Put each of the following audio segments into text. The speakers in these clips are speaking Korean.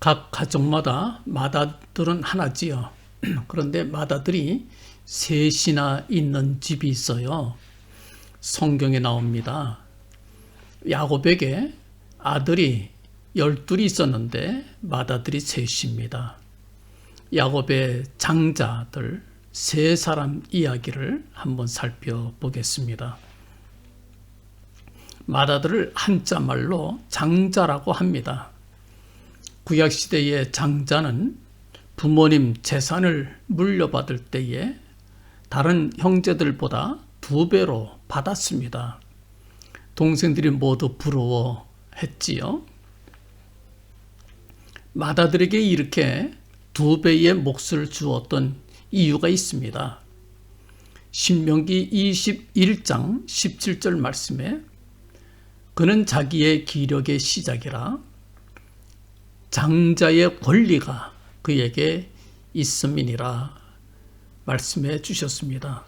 각 가족마다 마다들은 하나지요. 그런데 마다들이 셋이나 있는 집이 있어요. 성경에 나옵니다. 야곱에게 아들이 12이 있었는데 마다들이 셋입니다. 야곱의 장자들 세 사람 이야기를 한번 살펴보겠습니다. 마다들을 한자말로 장자라고 합니다. 구약시대의 장자는 부모님 재산을 물려받을 때에 다른 형제들보다 2배로 받았습니다. 동생들이 모두 부러워했지요. 마다들에게 이렇게 2배의 몫을 주었던 이유가 있습니다. 신명기 21장 17절 말씀에 그는 자기의 기력의 시작이라 장자의 권리가 그에게 있음이니라 말씀해 주셨습니다.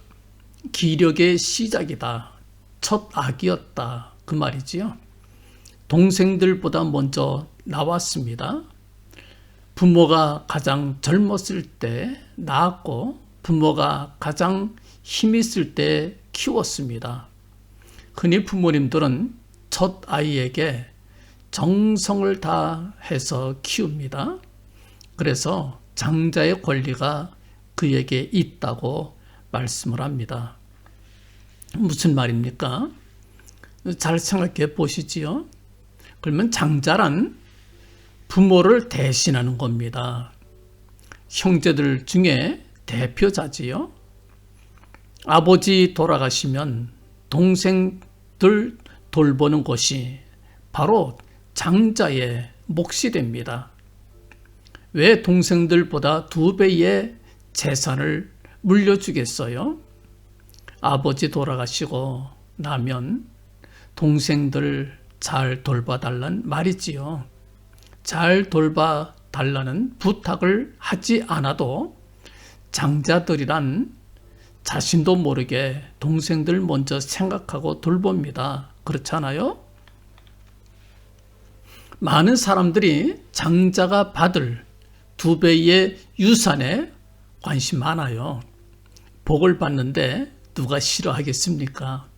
기력의 시작이다. 첫 악이었다. 그 말이지요. 동생들보다 먼저 나왔습니다. 부모가 가장 젊었을 때 낳았고 부모가 가장 힘 있을 때 키웠습니다. 흔히 부모님들은 첫 아이에게 정성을 다해서 키웁니다. 그래서 장자의 권리가 그에게 있다고 말씀을 합니다. 무슨 말입니까? 잘 생각해 보시지요. 그러면 장자란 부모를 대신하는 겁니다. 형제들 중에 대표자지요. 아버지 돌아가시면 동생들 돌보는 것이 바로 장자의 몫이 됩니다. 왜 동생들보다 2배의 재산을 물려주겠어요? 아버지 돌아가시고 나면 동생들 잘 돌봐달란 말이지요. 잘 돌봐달라는 부탁을 하지 않아도 장자들이란 자신도 모르게 동생들 먼저 생각하고 돌봅니다. 그렇잖아요? 많은 사람들이 장자가 받을 2배의 유산에 관심 많아요. 복을 받는데 누가 싫어하겠습니까?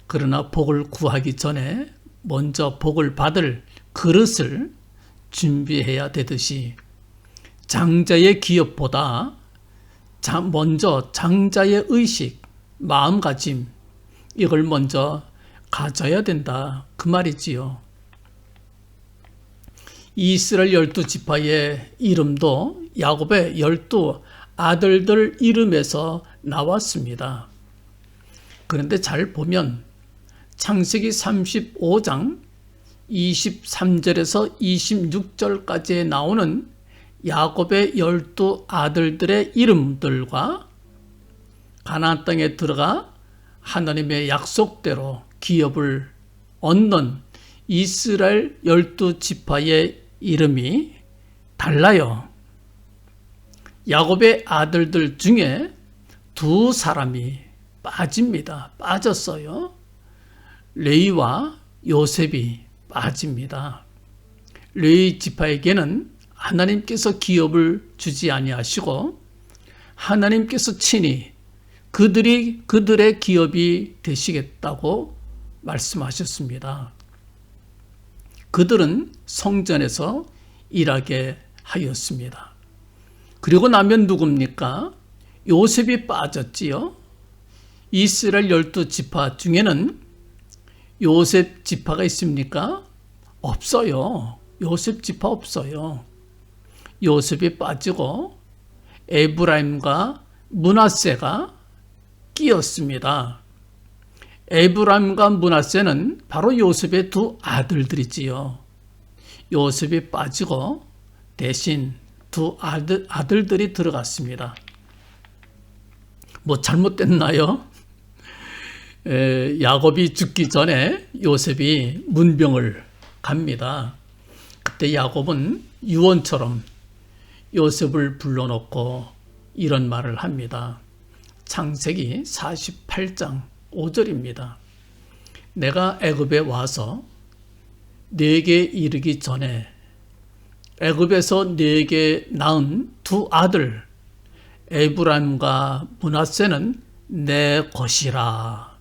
그러나 복을 구하기 전에 먼저 복을 받을 그릇을 준비해야 되듯이 장자의 기업보다 먼저 장자의 의식, 마음가짐 이걸 먼저 가져야 된다. 그 말이지요. 이스라엘 12지파의 이름도 야곱의 12 아들들 이름에서 나왔습니다. 그런데 잘 보면 창세기 35장 23절에서 26절까지에 나오는 야곱의 12 아들들의 이름들과 가나안 땅에 들어가 하나님의 약속대로 기업을 얻는 이스라엘 12지파의 이름이 달라요. 야곱의 아들들 중에 2 사람이 빠졌어요. 레위와 요셉이 빠집니다. 레위 지파에게는 하나님께서 기업을 주지 아니하시고 하나님께서 친히 그들의 기업이 되시겠다고 말씀하셨습니다. 그들은 성전에서 일하게 하였습니다. 그리고 나면 누굽니까? 요셉이 빠졌지요. 이스라엘 12지파 중에는 요셉 지파가 있습니까? 없어요. 요셉 지파 없어요. 요셉이 빠지고 에브라임과 므낫세가 끼었습니다. 에브라임과 므낫세는 바로 요셉의 2 아들들이지요. 요셉이 빠지고 대신 2 아들들이 들어갔습니다. 뭐 잘못됐나요? 야곱이 죽기 전에 요셉이 문병을 갑니다. 그때 야곱은 유언처럼 요셉을 불러놓고 이런 말을 합니다. 창세기 48장 5절입니다. 내가 애굽에 와서 네게 이르기 전에 애굽에서 네게 낳은 두 아들 에브라임과 므낫세는 내 것이라.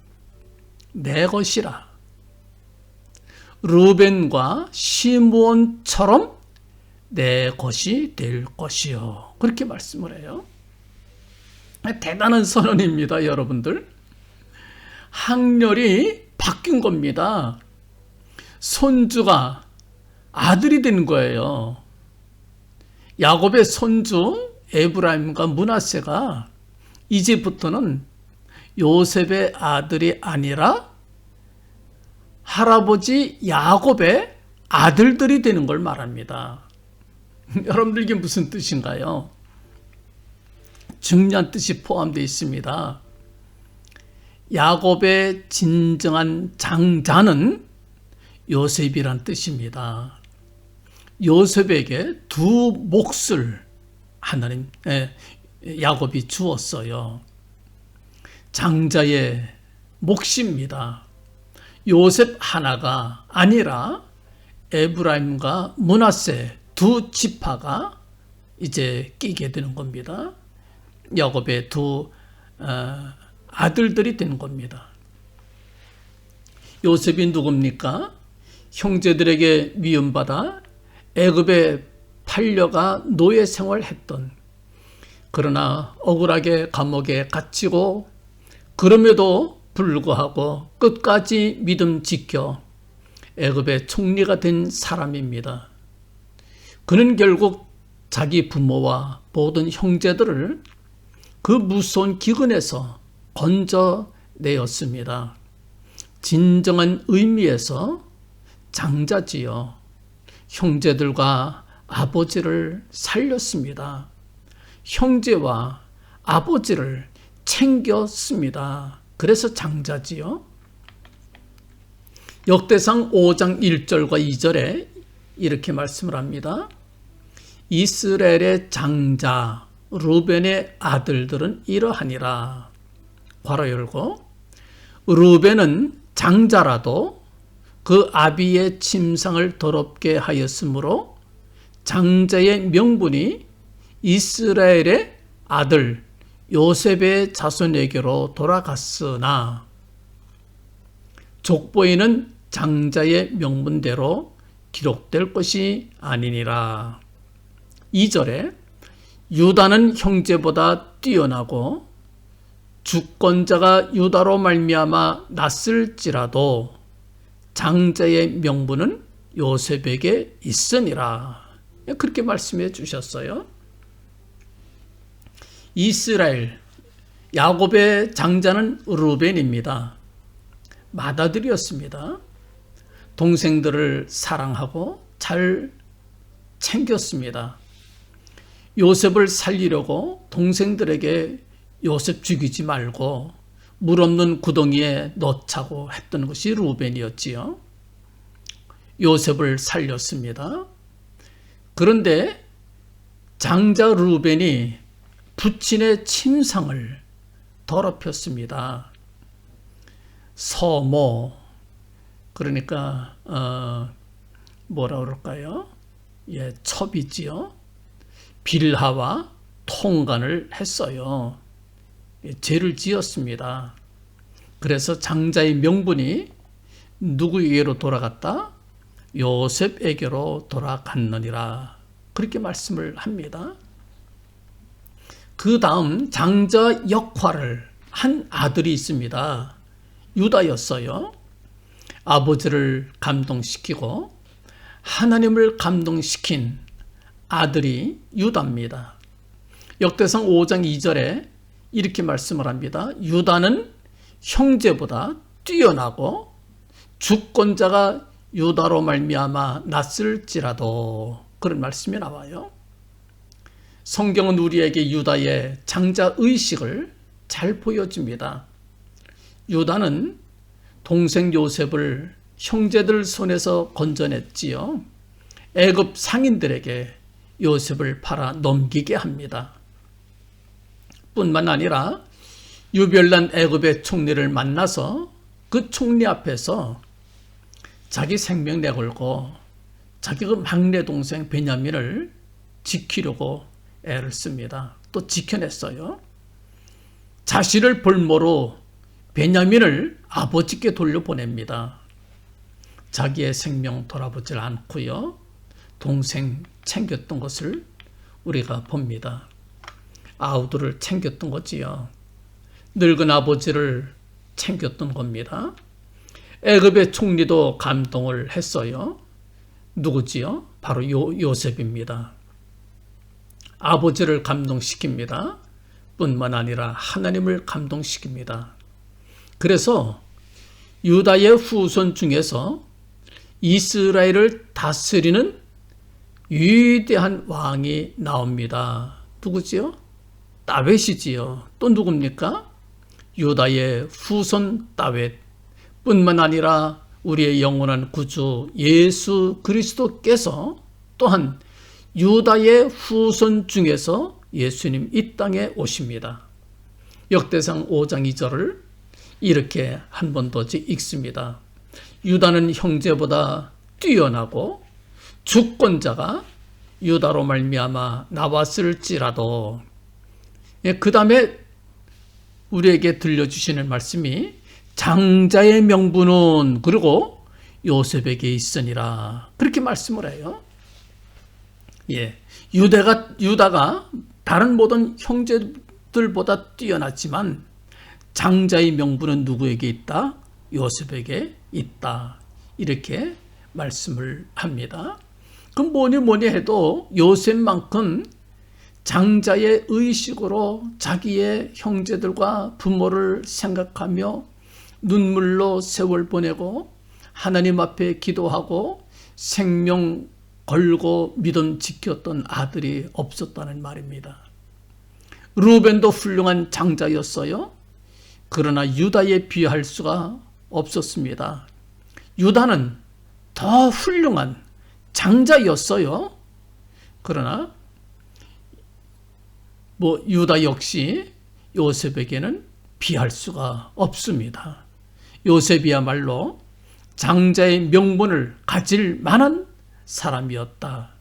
내 것이라. 르벤과 시므온처럼 내 것이 될 것이요. 그렇게 말씀을 해요. 대단한 선언입니다, 여러분들. 학렬이 바뀐 겁니다. 손주가 아들이 된 거예요. 야곱의 손주 에브라임과 므낫세가 이제부터는 요셉의 아들이 아니라 할아버지 야곱의 아들들이 되는 걸 말합니다. 여러분들 이게 무슨 뜻인가요? 중요한 뜻이 포함되어 있습니다. 야곱의 진정한 장자는 요셉이란 뜻입니다. 요셉에게 두 몫을 하나님, 야곱이 주었어요. 장자의 몫입니다. 요셉 하나가 아니라 에브라임과 므낫세 두 지파가 이제 끼게 되는 겁니다. 야곱의 두 아들들이 되는 겁니다. 요셉이 누굽니까? 형제들에게 미움받아 애굽에 팔려가 노예 생활했던, 그러나 억울하게 감옥에 갇히고 그럼에도 불구하고 끝까지 믿음 지켜 애굽의 총리가 된 사람입니다. 그는 결국 자기 부모와 모든 형제들을 그 무서운 기근에서 건져내었습니다. 진정한 의미에서 장자지요. 형제들과 아버지를 살렸습니다. 형제와 아버지를 챙겼습니다. 그래서 장자지요. 역대상 5장 1절과 2절에 이렇게 말씀을 합니다. 이스라엘의 장자 르벤의 아들들은 이러하니라. 괄호 열고, 르벤은 장자라도 그 아비의 침상을 더럽게 하였으므로 장자의 명분이 이스라엘의 아들 요셉의 자손에게로 돌아갔으나 족보에는 장자의 명분대로 기록될 것이 아니니라. 2절에 유다는 형제보다 뛰어나고 주권자가 유다로 말미암아 났을지라도 장자의 명분은 요셉에게 있으니라. 그렇게 말씀해 주셨어요. 이스라엘, 야곱의 장자는 르벤입니다. 맏아들이었습니다. 동생들을 사랑하고 잘 챙겼습니다. 요셉을 살리려고 동생들에게 요셉 죽이지 말고 물 없는 구덩이에 넣자고 했던 것이 르벤이었지요. 요셉을 살렸습니다. 그런데 장자 르벤이 부친의 침상을 더럽혔습니다. 서모, 그러니까 뭐라 그럴까요? 첩이지요. 빌하와 통간을 했어요. 죄를 지었습니다. 그래서 장자의 명분이 누구에게로 돌아갔다? 요셉에게로 돌아갔느니라. 그렇게 말씀을 합니다. 그 다음 장자 역할을 한 아들이 있습니다. 유다였어요. 아버지를 감동시키고 하나님을 감동시킨 아들이 유다입니다. 역대상 5장 2절에 이렇게 말씀을 합니다. 유다는 형제보다 뛰어나고 주권자가 유다로 말미암아 났을지라도, 그런 말씀이 나와요. 성경은 우리에게 유다의 장자 의식을 잘 보여줍니다. 유다는 동생 요셉을 형제들 손에서 건져냈지요. 애굽 상인들에게 요셉을 팔아 넘기게 합니다. 뿐만 아니라 유별난 애굽의 총리를 만나서 그 총리 앞에서 자기 생명 내걸고 자기가 막내 동생 베냐민을 지키려고 애를 씁니다. 또 지켜냈어요. 자신을 볼모로 베냐민을 아버지께 돌려보냅니다. 자기의 생명 돌아보질 않고요. 동생 챙겼던 것을 우리가 봅니다. 아우들을 챙겼던 거지요. 늙은 아버지를 챙겼던 겁니다. 애굽의 총리도 감동을 했어요. 누구지요? 바로 요셉입니다. 아버지를 감동시킵니다. 뿐만 아니라 하나님을 감동시킵니다. 그래서 유다의 후손 중에서 이스라엘을 다스리는 위대한 왕이 나옵니다. 누구지요? 다윗이지요. 또 누굽니까? 유다의 후손 다윗 뿐만 아니라 우리의 영원한 구주 예수 그리스도께서 또한 유다의 후손 중에서 예수님 이 땅에 오십니다. 역대상 5장 2절을 이렇게 한 번 더 읽습니다. 유다는 형제보다 뛰어나고 주권자가 유다로 말미암아 나왔을지라도, 그 다음에 우리에게 들려주시는 말씀이 장자의 명분은 그리고 요셉에게 있으니라, 그렇게 말씀을 해요. 유다가 다른 모든 형제들보다 뛰어났지만 장자의 명분은 누구에게 있다? 요셉에게 있다. 이렇게 말씀을 합니다. 그럼 뭐니 해도 요셉만큼 장자의 의식으로 자기의 형제들과 부모를 생각하며 눈물로 세월 보내고 하나님 앞에 기도하고 생명 걸고 믿음 지켰던 아들이 없었다는 말입니다. 루벤도 훌륭한 장자였어요. 그러나 유다에 비할 수가 없었습니다. 유다는 더 훌륭한 장자였어요. 그러나 유다 역시 요셉에게는 비할 수가 없습니다. 요셉이야말로 장자의 명분을 가질 만한 사람이었다.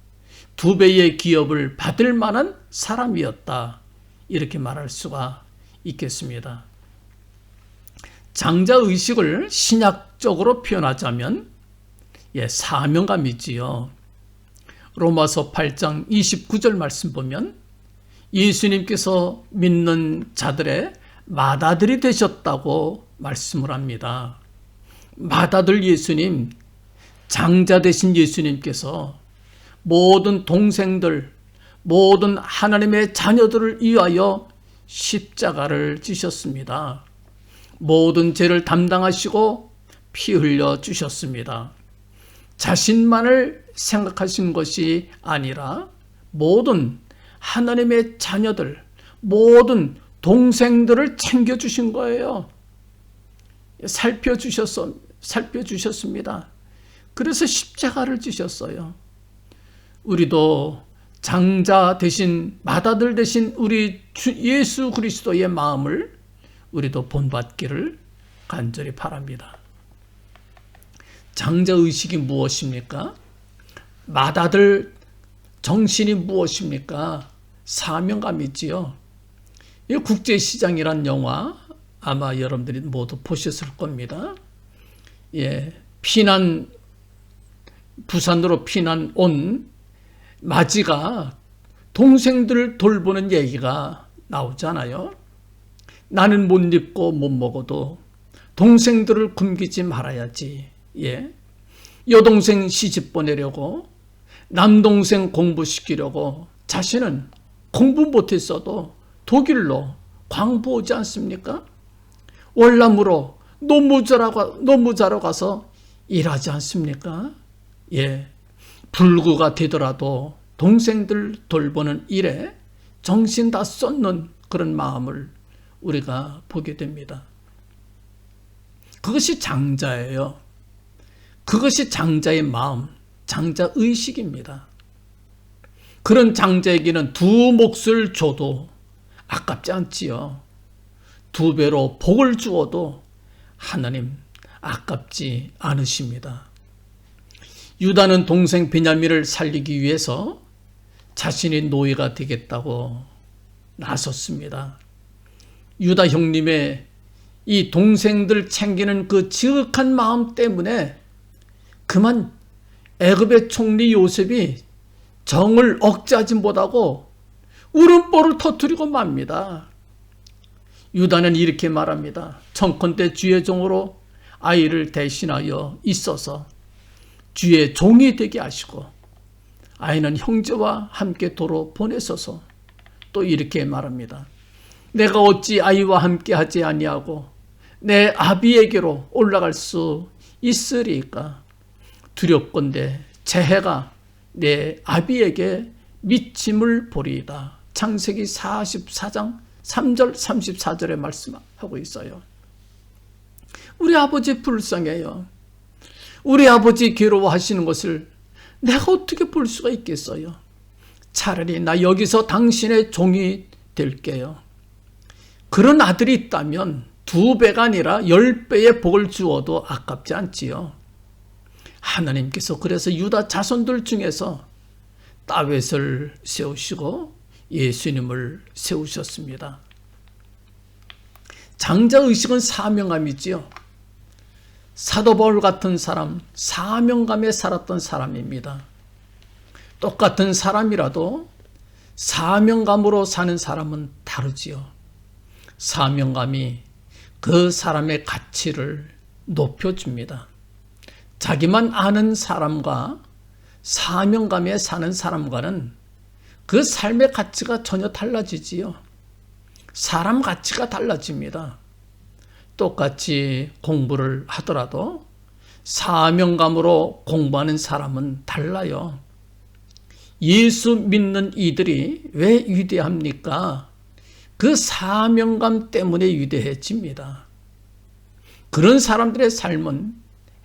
2배의 기업을 받을 만한 사람이었다. 이렇게 말할 수가 있겠습니다. 장자의식을 신약적으로 표현하자면 사명감이지요. 로마서 8장 29절 말씀 보면 예수님께서 믿는 자들의 맏아들이 되셨다고 말씀을 합니다. 맏아들 예수님, 장자 되신 예수님께서 모든 동생들, 모든 하나님의 자녀들을 위하여 십자가를 지셨습니다. 모든 죄를 담당하시고 피 흘려 주셨습니다. 자신만을 생각하신 것이 아니라 모든 하나님의 자녀들, 모든 동생들을 챙겨주신 거예요. 살펴주셨습니다. 그래서 십자가를 지셨어요. 우리도 장자 대신, 맏아들 대신 우리 주 예수 그리스도의 마음을 우리도 본받기를 간절히 바랍니다. 장자의식이 무엇입니까? 맏아들 정신이 무엇입니까? 사명감이지요. 이 국제시장이란 영화 아마 여러분들이 모두 보셨을 겁니다. 부산으로 피난 온 마지가 동생들을 돌보는 얘기가 나오잖아요. 나는 못 입고 못 먹어도 동생들을 굶기지 말아야지. 여동생 시집 보내려고, 남동생 공부시키려고 자신은 공부 못했어도 독일로 광부 오지 않습니까? 월남으로 노무자로 가서 일하지 않습니까? 불구가 되더라도 동생들 돌보는 일에 정신 다 쏟는 그런 마음을 우리가 보게 됩니다. 그것이 장자예요. 그것이 장자의 마음, 장자의식입니다. 그런 장자에게는 2몫을 줘도 아깝지 않지요. 2배로 복을 주어도 하나님 아깝지 않으십니다. 유다는 동생 베냐민을 살리기 위해서 자신이 노예가 되겠다고 나섰습니다. 유다 형님의 이 동생들 챙기는 그 지극한 마음 때문에 그만 애굽의 총리 요셉이 정을 억제하지 못하고 울음보를 터뜨리고 맙니다. 유다는 이렇게 말합니다. 청컨대 주의 종으로 아이를 대신하여 있어서 주의 종이 되게 하시고 아이는 형제와 함께 도로 보내소서. 또 이렇게 말합니다. 내가 어찌 아이와 함께 하지 아니하고 내 아비에게로 올라갈 수 있으리까? 두렵건대 제 해가 내 아비에게 미침을 보리이다. 창세기 44장 3절 34절에 말씀하고 있어요. 우리 아버지 불쌍해요. 우리 아버지 괴로워하시는 것을 내가 어떻게 볼 수가 있겠어요? 차라리 나 여기서 당신의 종이 될게요. 그런 아들이 있다면 2배가 아니라 10배의 복을 주어도 아깝지 않지요. 하나님께서 그래서 유다 자손들 중에서 다윗을 세우시고 예수님을 세우셨습니다. 장자의식은 사명감이지요. 사도 바울 같은 사람, 사명감에 살았던 사람입니다. 똑같은 사람이라도 사명감으로 사는 사람은 다르지요. 사명감이 그 사람의 가치를 높여줍니다. 자기만 아는 사람과 사명감에 사는 사람과는 그 삶의 가치가 전혀 달라지지요. 사람 가치가 달라집니다. 똑같이 공부를 하더라도 사명감으로 공부하는 사람은 달라요. 예수 믿는 이들이 왜 위대합니까? 그 사명감 때문에 위대해집니다. 그런 사람들의 삶은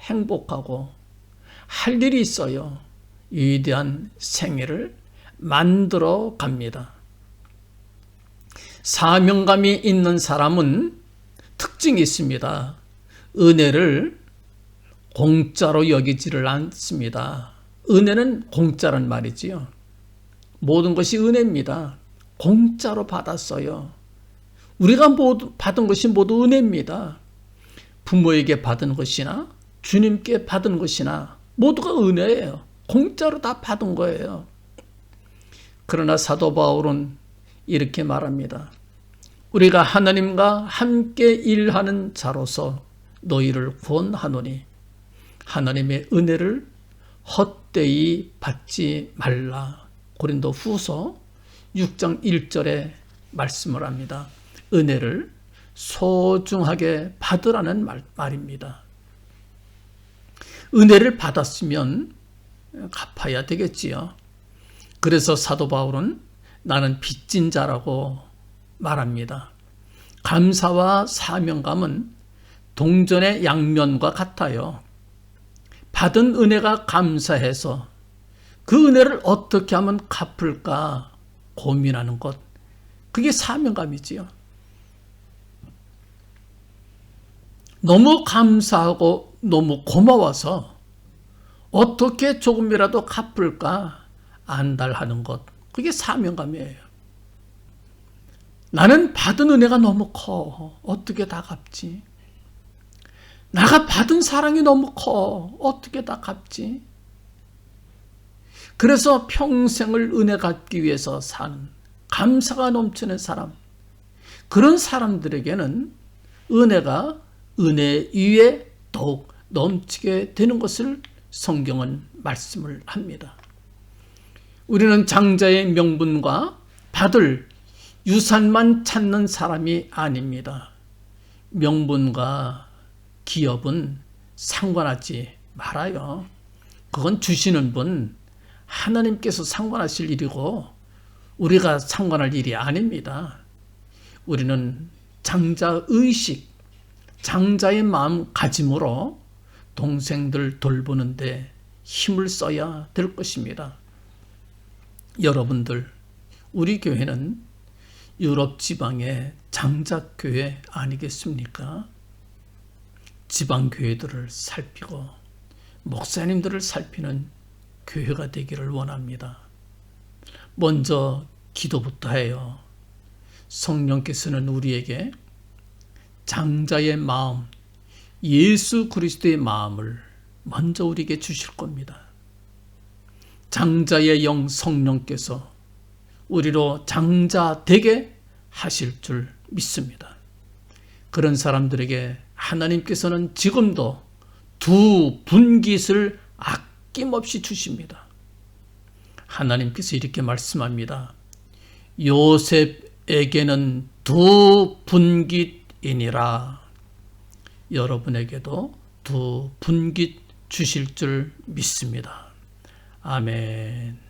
행복하고 할 일이 있어요. 위대한 생애를 만들어 갑니다. 사명감이 있는 사람은 특징이 있습니다. 은혜를 공짜로 여기지를 않습니다. 은혜는 공짜란 말이지요. 모든 것이 은혜입니다. 공짜로 받았어요. 우리가 모두 받은 것이 모두 은혜입니다. 부모에게 받은 것이나 주님께 받은 것이나 모두가 은혜예요. 공짜로 다 받은 거예요. 그러나 사도 바울은 이렇게 말합니다. 우리가 하나님과 함께 일하는 자로서 너희를 구원하노니 하나님의 은혜를 헛되이 받지 말라. 고린도 후서 6장 1절에 말씀을 합니다. 은혜를 소중하게 받으라는 말입니다. 은혜를 받았으면 갚아야 되겠지요. 그래서 사도 바울은 나는 빚진 자라고 말합니다. 감사와 사명감은 동전의 양면과 같아요. 받은 은혜가 감사해서 그 은혜를 어떻게 하면 갚을까 고민하는 것, 그게 사명감이지요. 너무 감사하고 너무 고마워서 어떻게 조금이라도 갚을까 안달하는 것, 그게 사명감이에요. 나는 받은 은혜가 너무 커. 어떻게 다 갚지? 내가 받은 사랑이 너무 커. 어떻게 다 갚지? 그래서 평생을 은혜 갚기 위해서 사는 감사가 넘치는 사람, 그런 사람들에게는 은혜가 은혜 위에 더욱 넘치게 되는 것을 성경은 말씀을 합니다. 우리는 장자의 명분과 받을 유산만 찾는 사람이 아닙니다. 명분과 기업은 상관하지 말아요. 그건 주시는 분 하나님께서 상관하실 일이고 우리가 상관할 일이 아닙니다. 우리는 장자의식, 장자의 마음가짐으로 동생들 돌보는데 힘을 써야 될 것입니다. 여러분들, 우리 교회는 유럽 지방의 장자교회 아니겠습니까? 지방교회들을 살피고 목사님들을 살피는 교회가 되기를 원합니다. 먼저 기도부터 해요. 성령께서는 우리에게 장자의 마음, 예수 그리스도의 마음을 먼저 우리에게 주실 겁니다. 장자의 영 성령께서 우리로 장자 되게 하실 줄 믿습니다. 그런 사람들에게 하나님께서는 지금도 두 분깃을 아낌없이 주십니다. 하나님께서 이렇게 말씀합니다. 요셉에게는 두 분깃이니라. 여러분에게도 두 분깃 주실 줄 믿습니다. 아멘.